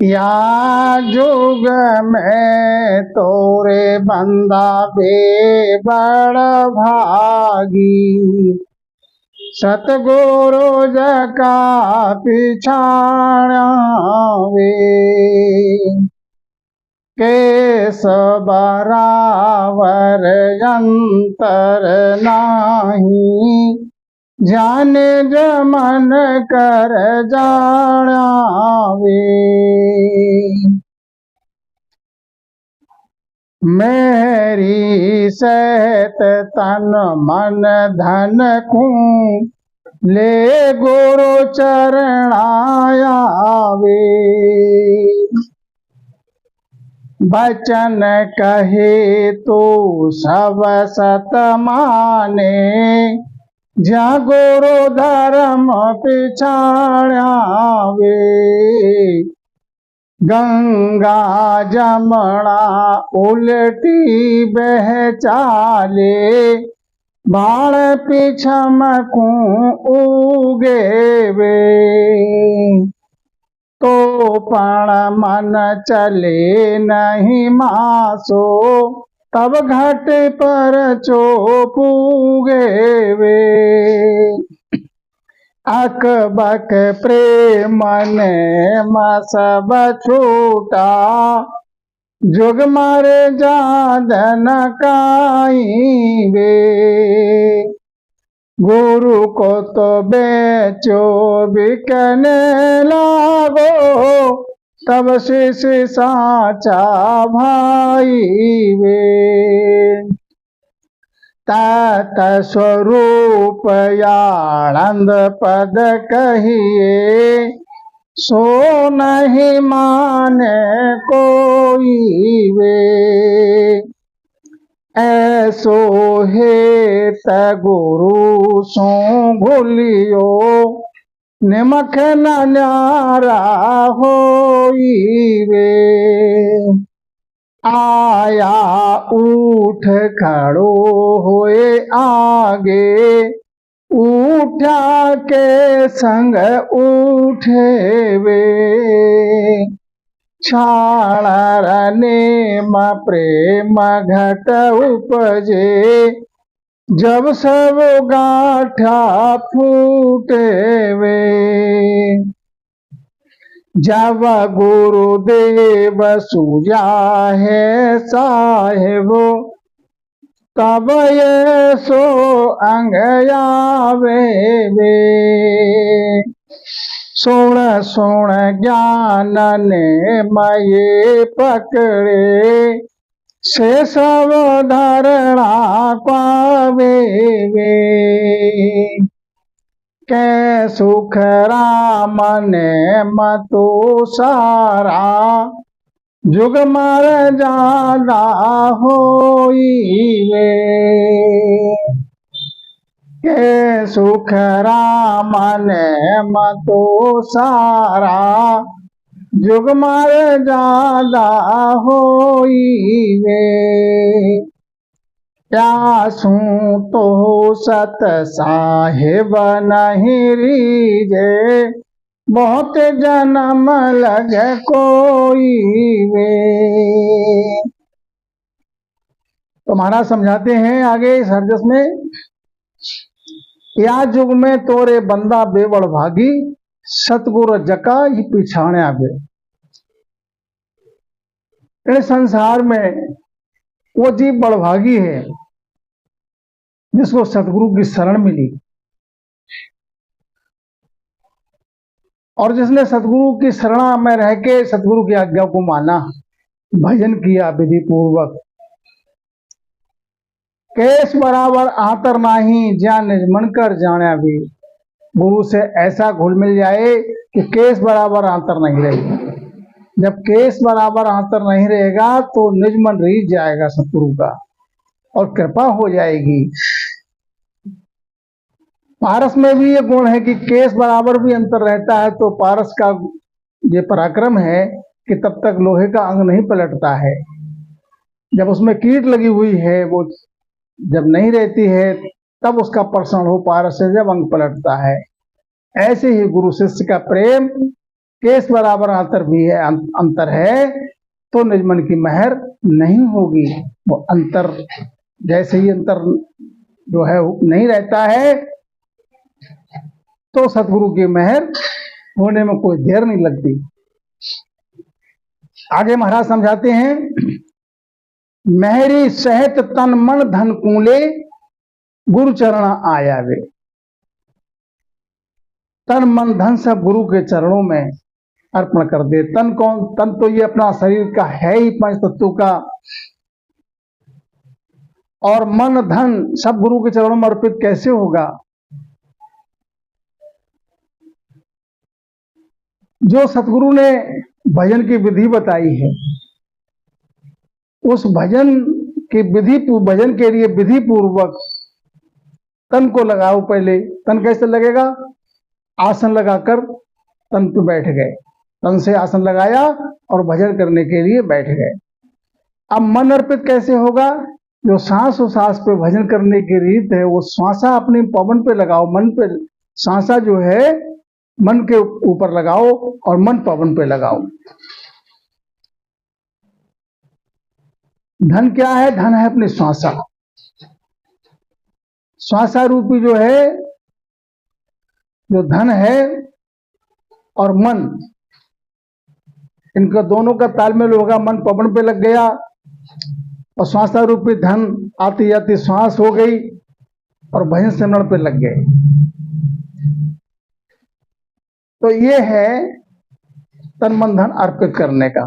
या जुग में तोरे बंदा बे बड़ भागी। सतगुरु जका पिछाड़ा वे, केस बराबर अंतर नाही। जाने जमन कर जाना वे, मेरी सहत तन मन धन को ले गुरु चरणाया वे। बचन कहे तो सब सत माने, जा गुरु धर्म पिछाड़ा वे। गंगा जमना उल्टी बह चाले, बाण पिछम को उगे वे। तो पण मन चले नहीं मासो, तब घट पर चोपूगे वे। अकबक प्रेम ने सब छूटा, जुग मारे जादन काई वे। गुरु को तो बेचो बिकने लागो, तब शिष साचा भाई वे। तत् स्वरूप आनंद पद कहिए, सो नहीं माने कोई वे। ऐसो हेत गुरु सो भूलियो, निमख न न्यारा होई वे। आया उठ खड़ो होए आगे, उठा के संग उठे वे। छाणरने प्रेम घट उपजे, जब सब गाठा फूटे वे। जब गुरुदेव सूझा है साहेब, तब ये सो अंग आवे वे। सुण सुण ज्ञान ने मये पकड़े, से सब धारणा पावे वे। के सुख राम ने मतो सारा, जुग मर जादा होई वे। के सुख राम ने मतो सारा, जुग मर जादा होई वे। प्यासू तो सत साहिब नहीं रीजे, बहुत जन्म लग कोई वे। तो महाराज समझाते हैं आगे इस हरजस में, या जुग में तोरे बंदा बेवड़ भागी, सतगुरु जका ही पिछाण्या वे। इस संसार में वो जीव बड़भागी है जिसको सतगुरु की शरण मिली, और जिसने सतगुरु की शरण में रह के सतगुरु की आज्ञा को माना, भजन किया विधि पूर्वक। केस बराबर आतर नाही, ज्ञान निजमन कर जाना भी। गुरु से ऐसा घुल मिल जाए कि केस बराबर आतर नहीं रहेगा। जब केस बराबर आतर नहीं रहेगा तो निजमन रीझ जाएगा सतगुरु का, और कृपा हो जाएगी। पारस में भी ये गुण है कि केस बराबर भी अंतर रहता है, तो पारस का ये पराक्रम है कि तब तक लोहे का अंग नहीं पलटता है। जब उसमें कीट लगी हुई है, वो जब नहीं रहती है, तब उसका प्रसन्न हो पारस से जब अंग पलटता है। ऐसे ही गुरु शिष्य का प्रेम केस बराबर अंतर भी है, अंतर है, तो निज मन की मेहर नहीं होगी। वो अंतर जैसे ही अंतर जो है नहीं रहता है, तो सतगुरु की मेहर होने में कोई देर नहीं लगती। आगे महाराज समझाते हैं, मेहरी सहित तन मन धन कूले, गुरु चरण आया वे। तन मन धन सब गुरु के चरणों में अर्पण कर दे। तन कौन? तन तो ये अपना शरीर का है ही, पंच तत्वों का, और मन धन सब गुरु के चरणों में अर्पित कैसे होगा? जो सतगुरु ने भजन की विधि बताई है, उस भजन के लिए विधि पूर्वक तन को लगाओ। पहले तन कैसे लगेगा? आसन लगाकर तन पे बैठ गए, तन से आसन लगाया और भजन करने के लिए बैठ गए। अब मन अर्पित कैसे होगा? जो सांस पे भजन करने की रीत है, वो श्वासा अपने पवन पे लगाओ, मन पे सांसा जो है मन के ऊपर लगाओ और मन पवन पे लगाओ। धन क्या है? धन है अपनी श्वासा। श्वासा रूपी जो है, जो धन है और मन, इनका दोनों का तालमेल होगा। मन पवन पे लग गया और श्वासा रूपी धन आती जाती श्वास हो गई और भजन सिमरण पे लग गए। तो ये है तन मन धन अर्पित करने का।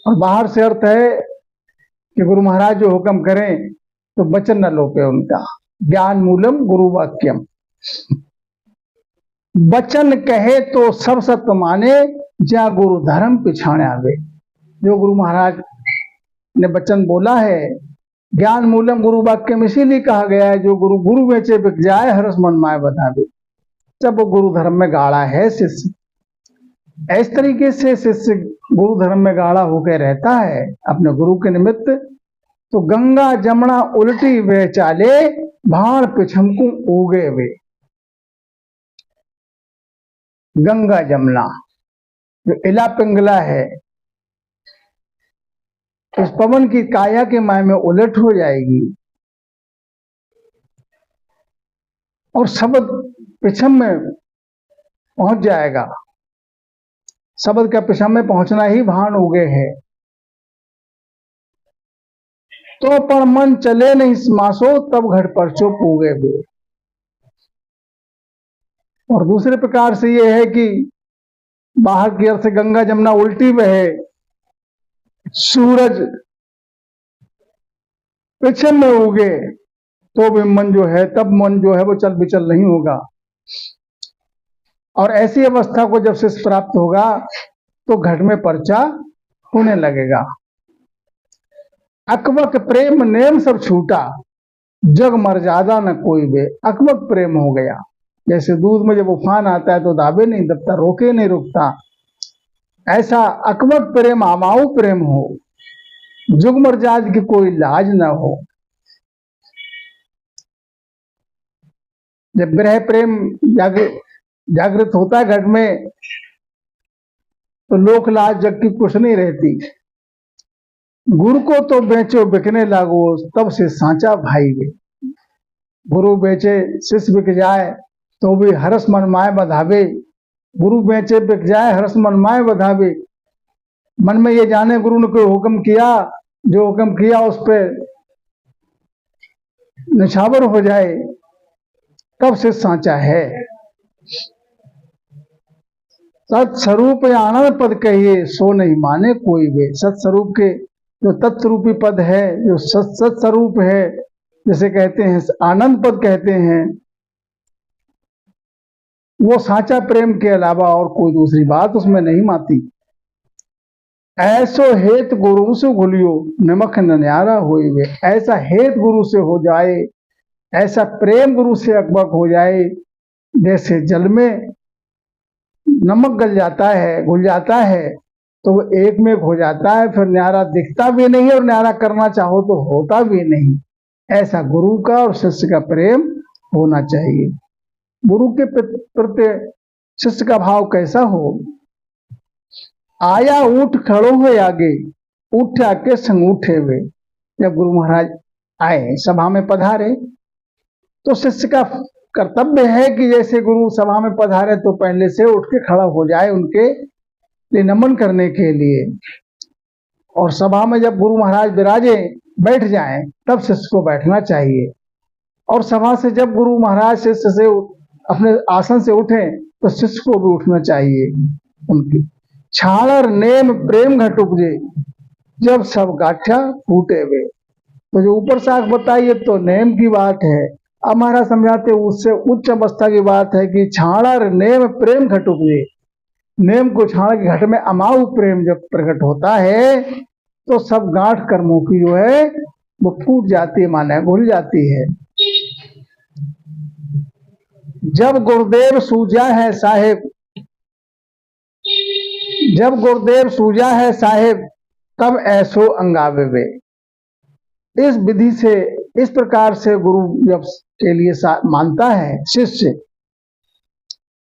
और बाहर से अर्थ है कि गुरु महाराज जो हुक्म करें तो वचन न लोपे उनका। ज्ञान मूलम गुरु वाक्यम, वचन कहे तो सब सत्य माने, जा गुरु धर्म पिछाने आवे। जो गुरु महाराज ने वचन बोला है, ज्ञान मूलम गुरु वाक्यम, इसीलिए कहा गया है जो गुरु बेचे बिक जाए, हरस मन माय बतावे। जब वो गुरु धर्म में गाढ़ा है शिष्य, इस तरीके से शिष्य गुरु धर्म में गाढ़ा होकर रहता है अपने गुरु के निमित्त, तो गंगा जमुना उल्टी वे चाले, भाण पिछमकू उगे वे। गंगा जमुना जो इला पिंगला है, उस पवन की काया के माय में उलट हो जाएगी और शब्द पिछम में पहुंच जाएगा। शब्द का पिछम में पहुंचना ही भान उगे है। तो पर मन चले नहीं मासो, तब घट पर चुप उगे वे। और दूसरे प्रकार से यह है कि बाहर की अर्थ से गंगा जमुना उल्टी बहे, सूरज पिछम में उगे, तो भी मन जो है, तब मन जो है वो चल विचल नहीं होगा। और ऐसी अवस्था को जब शिष्य प्राप्त होगा तो घट में पर्चा होने लगेगा। अकबक प्रेम नेम सब छूटा, जग मर्यादा न कोई वे। अकबक प्रेम हो गया, जैसे दूध में जब उफान आता है तो दाबे नहीं दबता, रोके नहीं रुकता, ऐसा अकबक प्रेम आमाऊ प्रेम हो, जुग मर्याद की कोई लाज न हो। जब विरह प्रेम जागृत होता है घट में, तो लोक लाज जग की कुछ नहीं रहती। गुरु को तो बेचो बिकने लागो, तब से सांचा भाई वे। गुरु बेचे शिष्य बिक जाए तो भी हरस मन माय बधावे। गुरु बेचे बिक जाए हरस मन माय बधावे। मन में ये जाने गुरु ने कोई हुक्म किया, जो हुक्म किया उस पर निछावर हो जाए, तब से सांचा है। सत्स्वरूप आनंद पद कहिए, सो नहीं माने कोई वे। सत्स्वरूप के जो तत्स्वरूपी पद है, जो सत्स्वरूप है, जिसे कहते हैं आनंद पद कहते हैं, वो साचा प्रेम के अलावा और कोई दूसरी बात उसमें नहीं माती। ऐसो हेत गुरु से घुलियो, नमक न न्यारा होई वे। ऐसा हेत गुरु से हो जाए, ऐसा प्रेम गुरु से अकबक हो जाए, जैसे जल में नमक गल जाता है, घुल जाता है, तो वो एक में हो जाता है, फिर न्यारा दिखता भी नहीं और न्यारा करना चाहो तो होता भी नहीं। ऐसा गुरु का और शिष्य का प्रेम होना चाहिए। गुरु के प्रति शिष्य का भाव कैसा हो। आया ऊठ खड़ो हो आगे, उठा के संग उठे वे। जब गुरु महाराज आए, सभा में पधारे, तो शिष्य का कर्तव्य है कि जैसे गुरु सभा में पधारे तो पहले से उठ के खड़ा हो जाए उनके लिए नमन करने के लिए। और सभा में जब गुरु महाराज विराजे बैठ जाएं, तब शिष्य को बैठना चाहिए। और सभा से जब गुरु महाराज शिष्य से अपने आसन से उठे तो शिष्य को भी उठना चाहिए। उनकी छाणर नेम प्रेम घट उपजे, जब सब गाठा फूटे वे। तो जो ऊपर साख बताइए तो नेम की बात है। अब महाराज समझाते उससे उच्च अवस्था की बात है कि छाणर नेम प्रेम घट उपजे। नेम को छाण के घट में अमाऊ प्रेम जब प्रकट होता है तो सब गांठ कर्मों की जो है वो फूट जाती है, माने भूल जाती है। जब गुरुदेव सूझा है साहेब, जब गुरुदेव सूझा है साहेब, तब ऐसो अंगावे वे। इस विधि से, इस प्रकार से गुरु जब के लिए मानता है शिष्य,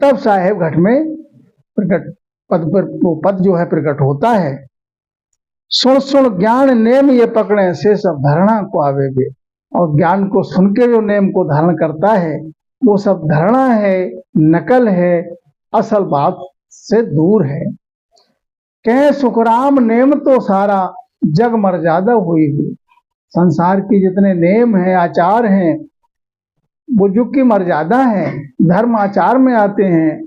तब साहेब घट में प्रकट पद पर वो पद जो है प्रकट होता है। सुन सुन ज्ञान नेम ये पकड़े, से सब धारणा को आवे वे। और ज्ञान को सुन के जो नेम को धारण करता है वो सब धारणा है, नकल है, असल बात से दूर है। कहे सुखराम नेम तो सारा, जग मर्यादा हुई। संसार की जितने नेम हैं, आचार हैं, वो युग की मर्यादा है, धर्म आचार में आते हैं।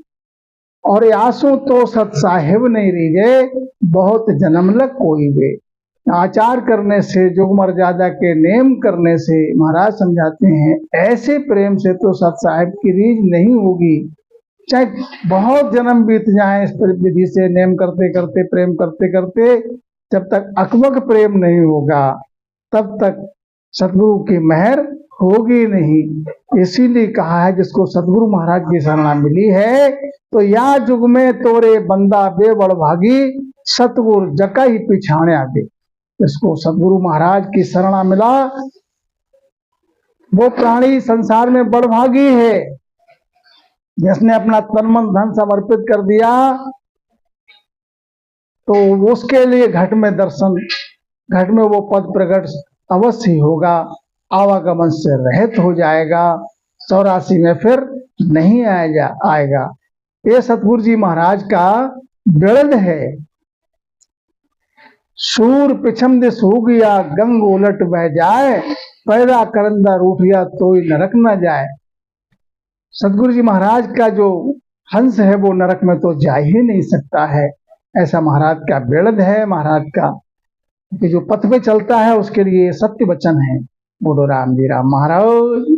और आंसू तो सत साहेब नहीं रीजे, बहुत जन्म लग कोई वे। आचार करने से, युग मर्यादा के नेम करने से, महाराज समझाते हैं ऐसे प्रेम से तो सत साहेब की रीझ नहीं होगी। चाहे बहुत जन्म बीत जाए इस विधि से नेम करते करते, प्रेम करते करते, जब तक अकबक प्रेम नहीं होगा तब तक सतगुरु की मेहर होगी नहीं। इसीलिए कहा है जिसको सतगुरु महाराज की शरणा मिली है तो या जुग में तोरे बंदा बे बड़ भागी, सतगुरु जका ही पिछाने आगे। इसको सतगुरु महाराज की शरणा मिला वो प्राणी संसार में बड़भागी है, जिसने अपना तन मन धन समर्पित कर दिया तो उसके लिए घट में दर्शन, घट में वो पद प्रकट अवश्य होगा, आवागमन से रहित हो जाएगा, 84 में फिर नहीं आएगा। ये सतगुरु जी महाराज का बिरद है। सूर पिछम दिस हो गया, गंग उलट बह जाए, पैदा करंदा रूठिया तो नरक न जाए। सतगुरु जी महाराज का जो हंस है वो नरक में तो जा ही नहीं सकता है, ऐसा महाराज का बिरद है। महाराज का कि जो पथ पे चलता है उसके लिए सत्य वचन है। बोलो राम जी राम महाराज।